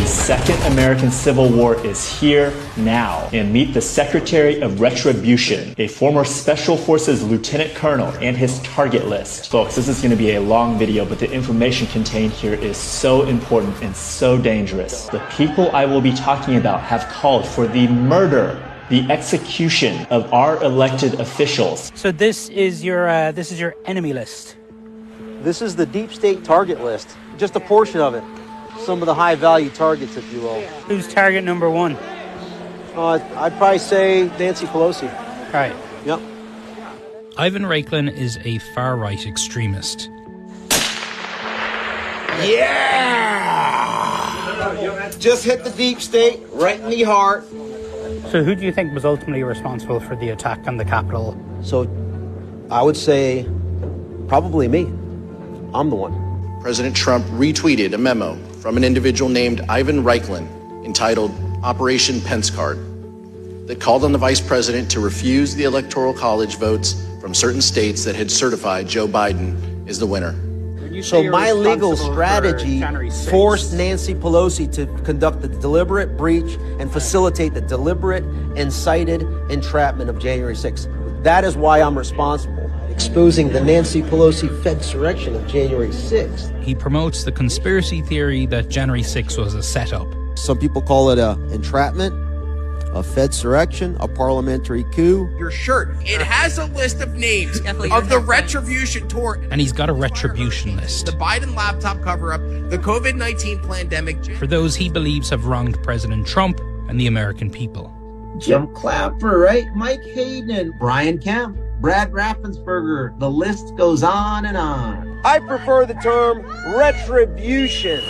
Second American Civil War is here now. And meet the Secretary of Retribution, a former Special Forces Lieutenant Colonel, and his target list. Folks, this is going to be a long video, but the information contained here is so important and so dangerous. The people I will be talking about have called for the murder, the execution of our elected officials. So this is your enemy list. This is the deep state target list, just a portion of it. Some of the high value targets, if you will. Who's target number one? I'd probably say Nancy Pelosi. Right. Yep. Ivan Raiklin is a far-right extremist. Yeah! Just hit the deep state, right in the heart. So who do you think was ultimately responsible for the attack on the Capitol? So I would say probably me. I'm the one. President Trump retweeted a memo from an individual named Ivan Raiklin entitled Operation Pence Card that called on the vice president to refuse the Electoral College votes from certain states that had certified Joe Biden as the winner. So my legal strategy forced Nancy Pelosi to conduct the deliberate breach and facilitate the deliberate incited entrapment of January 6th. That is why I'm responsible. Exposing the Nancy Pelosi Fedsurrection of January 6th. He promotes the conspiracy theory that January 6th was a setup. Some people call it a entrapment, a Fedsurrection, a parliamentary coup. Your shirt, it has a list of names of the Retribution tour. And he's got a retribution list. The Biden laptop cover-up, the COVID-19 pandemic. For those he believes have wronged President Trump and the American people. Jim Clapper, right? Mike Hayden, Brian Kemp, Brad Raffensperger. The list goes on and on. I prefer the term retribution.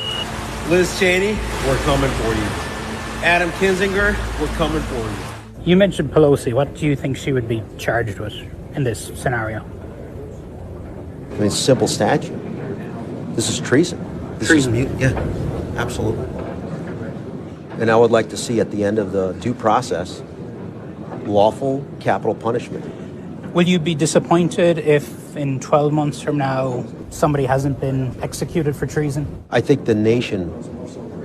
Liz Cheney, we're coming for you. Adam Kinzinger, we're coming for you. You mentioned Pelosi. What do you think she would be charged with in this scenario? I mean, it's a simple statute. This is treason. Yeah, absolutely. And I would like to see at the end of the due process, lawful capital punishment. Will you be disappointed if in 12 months from now somebody hasn't been executed for treason? I think the nation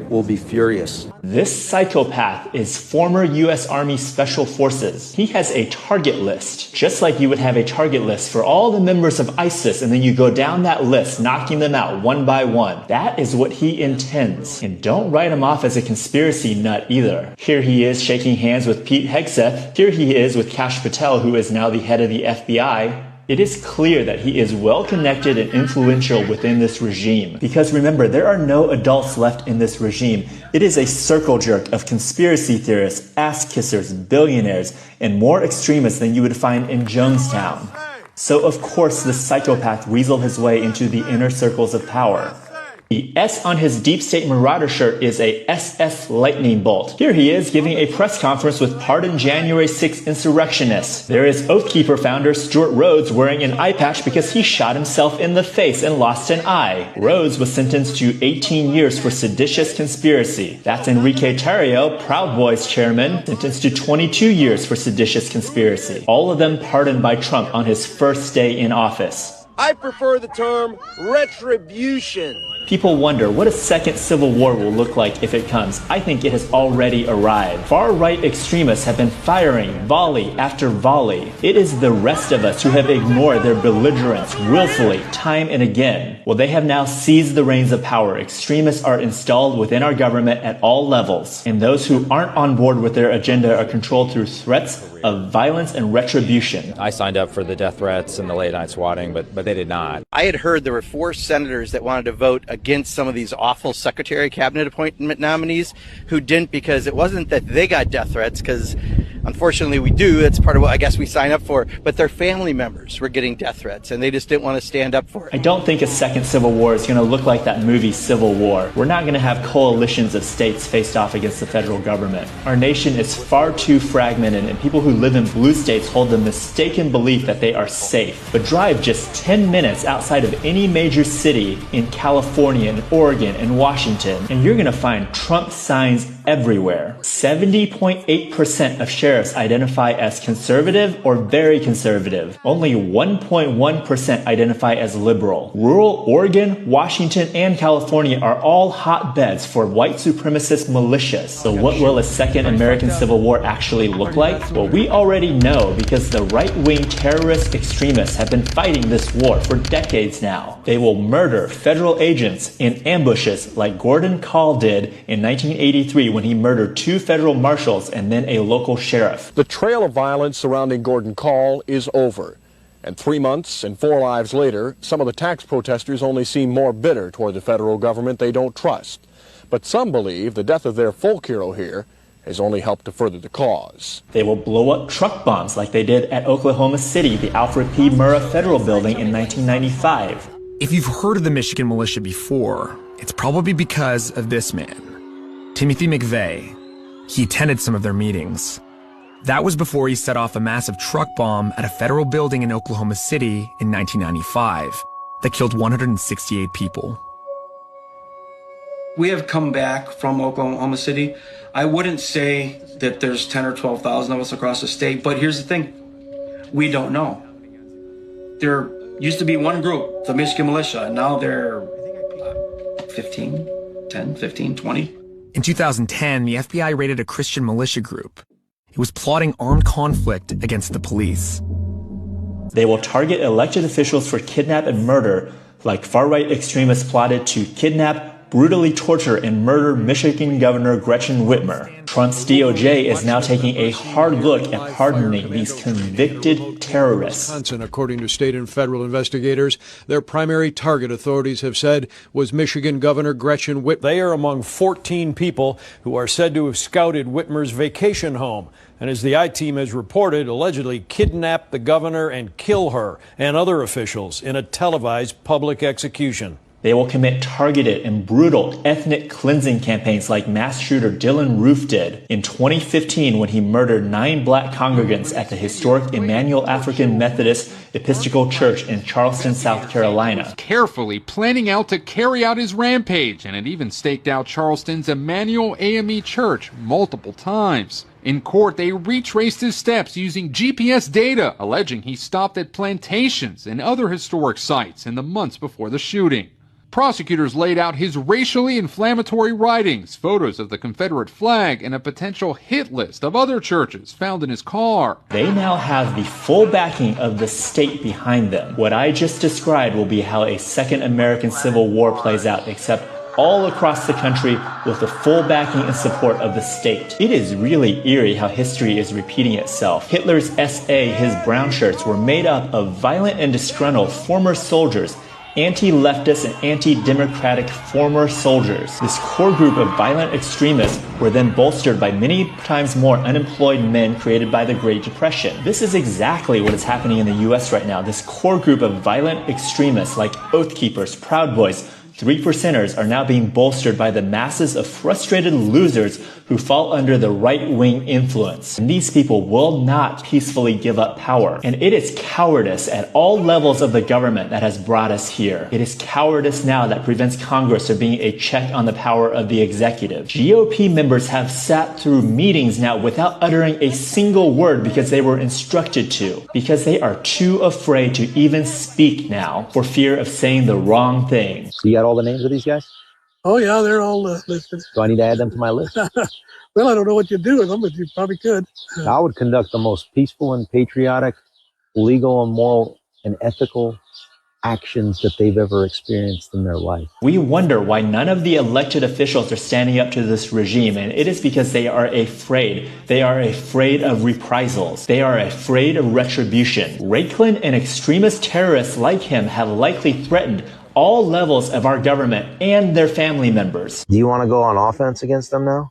will be furious. This psychopath is former U.S. Army Special Forces. He has a target list, just like you would have a target list for all the members of ISIS, and then you go down that list, knocking them out one by one. That is what he intends. And don't write him off as a conspiracy nut either. Here he is shaking hands with Pete Hegseth. Here he is with Kash Patel, who is now the head of the FBI. It is clear that he is well connected and influential within this regime. Because remember, there are no adults left in this regime. It is a circle jerk of conspiracy theorists, ass kissers, billionaires, and more extremists than you would find in Jonestown. So of course the psychopath weaseled his way into the inner circles of power. The S on his Deep State Marauder shirt is a SF lightning bolt. Here he is giving a press conference with pardoned January 6th insurrectionists. There is Oathkeeper founder Stuart Rhodes wearing an eye patch because he shot himself in the face and lost an eye. Rhodes was sentenced to 18 years for seditious conspiracy. That's Enrique Tarrio, Proud Boys chairman, sentenced to 22 years for seditious conspiracy. All of them pardoned by Trump on his first day in office. I prefer the term retribution. People wonder what a second civil war will look like if it comes. I think it has already arrived. Far-right extremists have been firing volley after volley. It is the rest of us who have ignored their belligerence willfully, time and again. Well, they have now seized the reins of power. Extremists are installed within our government at all levels. And those who aren't on board with their agenda are controlled through threats of violence and retribution. I signed up for the death threats and the late night swatting, but they did not. I had heard there were 4 senators that wanted to vote against some of these awful Secretary of Cabinet appointment nominees who didn't, because it wasn't that they got death threats, because unfortunately we do. That's part of what I guess we sign up for. But their family members were getting death threats, and they just didn't want to stand up for it. I don't think a second civil war is going to look like that movie Civil War. We're not going to have coalitions of states faced off against the federal government. Our nation is far too fragmented, and people who live in blue states hold the mistaken belief that they are safe. But drive just 10 minutes outside of any major city in California and Oregon and Washington, and you're going to find Trump signs everywhere. 70.8% of shares sheriffs identify as conservative or very conservative. Only 1.1% identify as liberal. Rural Oregon, Washington, and California are all hotbeds for white supremacist militias. So what will a second American Civil War actually look like? Well, we already know because the right-wing terrorist extremists have been fighting this war for decades now. They will murder federal agents in ambushes like Gordon Call did in 1983 when he murdered 2 federal marshals and then a local sheriff. The trail of violence surrounding Gordon Call is over. And 3 months and 4 lives later, some of the tax protesters only seem more bitter toward the federal government they don't trust. But some believe the death of their folk hero here has only helped to further the cause. They will blow up truck bombs like they did at Oklahoma City, the Alfred P. Murrah Federal Building in 1995. If you've heard of the Michigan Militia before, it's probably because of this man, Timothy McVeigh. He attended some of their meetings. That was before he set off a massive truck bomb at a federal building in Oklahoma City in 1995 that killed 168 people. We have come back from Oklahoma City. I wouldn't say that there's 10 or 12,000 of us across the state, but here's the thing. We don't know. There used to be one group, the Michigan Militia, and now they're 15, 10, 15, 20. In 2010, the FBI raided a Christian militia group. It was plotting armed conflict against the police. They will target elected officials for kidnap and murder, like far-right extremists plotted to kidnap, brutally torture, and murder Michigan Governor Gretchen Whitmer. Trump's DOJ is now taking a hard look at pardoning these convicted terrorists. According to state and federal investigators, their primary target, authorities have said, was Michigan Governor Gretchen Whitmer. They are among 14 people who are said to have scouted Whitmer's vacation home, and as the I-Team has reported, allegedly kidnapped the governor and kill her and other officials in a televised public execution. They will commit targeted and brutal ethnic cleansing campaigns like mass shooter Dylan Roof did in 2015 when he murdered 9 black congregants at the historic Emmanuel African Methodist Episcopal Church in Charleston, South Carolina. Carefully planning out to carry out his rampage, and it even staked out Charleston's Emmanuel AME Church multiple times. In court, they retraced his steps using GPS data, alleging he stopped at plantations and other historic sites in the months before the shooting. Prosecutors laid out his racially inflammatory writings, photos of the Confederate flag, and a potential hit list of other churches found in his car. They now have the full backing of the state behind them. What I just described will be how a second American Civil War plays out, except all across the country with the full backing and support of the state. It is really eerie how history is repeating itself. Hitler's SA, his brown shirts, were made up of violent and disgruntled former soldiers, anti-leftist and anti-democratic former soldiers. This core group of violent extremists were then bolstered by many times more unemployed men created by the Great Depression. This is exactly what is happening in the US right now. This core group of violent extremists like Oath Keepers, Proud Boys, 3%ers are now being bolstered by the masses of frustrated losers who fall under the right-wing influence. And these people will not peacefully give up power. And it is cowardice at all levels of the government that has brought us here. It is cowardice now that prevents Congress from being a check on the power of the executive. GOP members have sat through meetings now without uttering a single word because they were instructed to. Because they are too afraid to even speak now for fear of saying the wrong thing. So you got all the names of these guys? Oh, yeah, they're all listed. Do I need to add them to my list? Well, I don't know what you do with them, but you probably could. I would conduct the most peaceful and patriotic, legal and moral and ethical actions that they've ever experienced in their life. We wonder why none of the elected officials are standing up to this regime, and it is because they are afraid. They are afraid of reprisals. They are afraid of retribution. Raiklin and extremist terrorists like him have likely threatened all levels of our government and their family members. Do you want to go on offense against them now?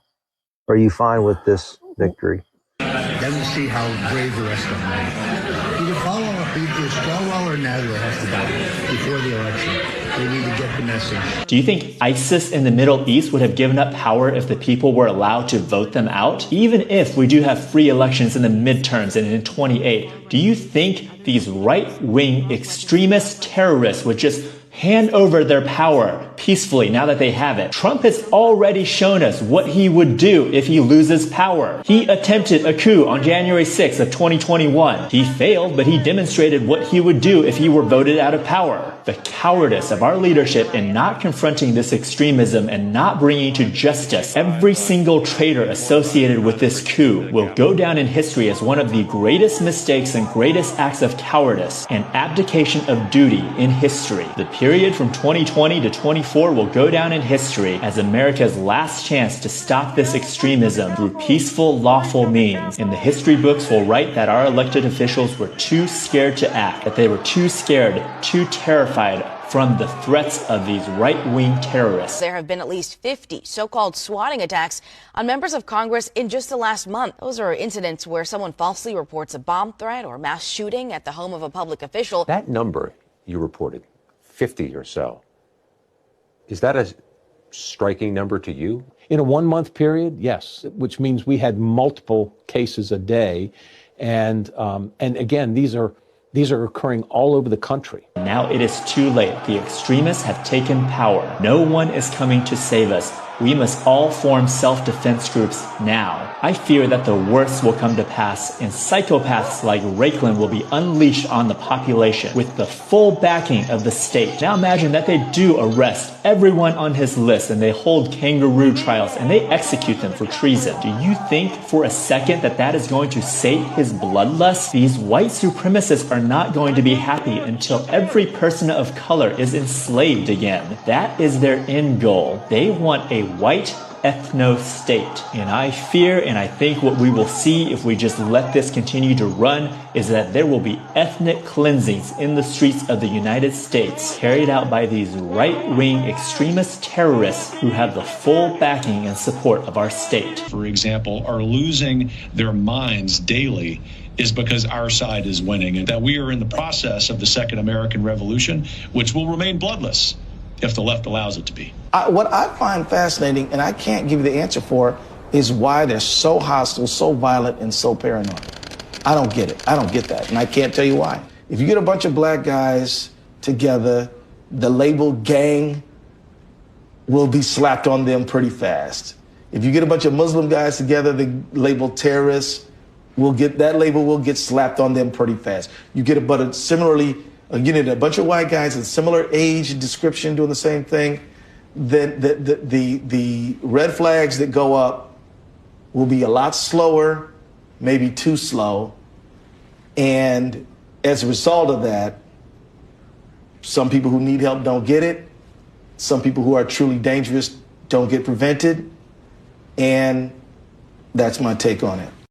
Or are you fine with this victory? Doesn't see how brave the rest of them are. Either follow either Stilwell or Nadler has to die before the election. They need to get the message. Do you think ISIS in the Middle East would have given up power if the people were allowed to vote them out? Even if we do have free elections in the midterms and in 28, do you think these right-wing extremist terrorists would just hand over their power peacefully now that they have it. Trump has already shown us what he would do if he loses power. He attempted a coup on January 6th of 2021. He failed, but he demonstrated what he would do if he were voted out of power. The cowardice of our leadership in not confronting this extremism and not bringing to justice every single traitor associated with this coup will go down in history as one of the greatest mistakes and greatest acts of cowardice and abdication of duty in history. The period from 2020 to 24 will go down in history as America's last chance to stop this extremism through peaceful, lawful means. And the history books will write that our elected officials were too scared to act, that they were too scared, too terrified from the threats of these right-wing terrorists. There have been at least 50 so-called swatting attacks on members of Congress in just the last month. Those are incidents where someone falsely reports a bomb threat or mass shooting at the home of a public official. That number you reported, 50 or so, is that a striking number to you? In a 1 month period, yes, which means we had multiple cases a day. And again, these are occurring all over the country. Now it is too late. The extremists have taken power. No one is coming to save us. We must all form self-defense groups now. I fear that the worst will come to pass and psychopaths like Reichlin will be unleashed on the population with the full backing of the state. Now imagine that they do arrest everyone on his list and they hold kangaroo trials and they execute them for treason. Do you think for a second that that is going to sate his bloodlust? These white supremacists are not going to be happy until every person of color is enslaved again. That is their end goal. They want a white ethno-state. And I fear and I think what we will see if we just let this continue to run is that there will be ethnic cleansings in the streets of the United States carried out by these right-wing extremist terrorists who have the full backing and support of our state. For example, are losing their minds daily is because our side is winning and that we are in the process of the Second American Revolution, which will remain bloodless if the left allows it to be. What I find fascinating, and I can't give you the answer for, is why they're so hostile, so violent, and so paranoid. I don't get it. I don't get that, and I can't tell you why. If you get a bunch of black guys together, the label gang will be slapped on them pretty fast. If you get a bunch of Muslim guys together, the label terrorists, that label will get slapped on them pretty fast. You get a bunch of white guys in similar age and description doing the same thing, then the red flags that go up will be a lot slower, maybe too slow. And as a result of that, some people who need help don't get it. Some people who are truly dangerous don't get prevented. And that's my take on it.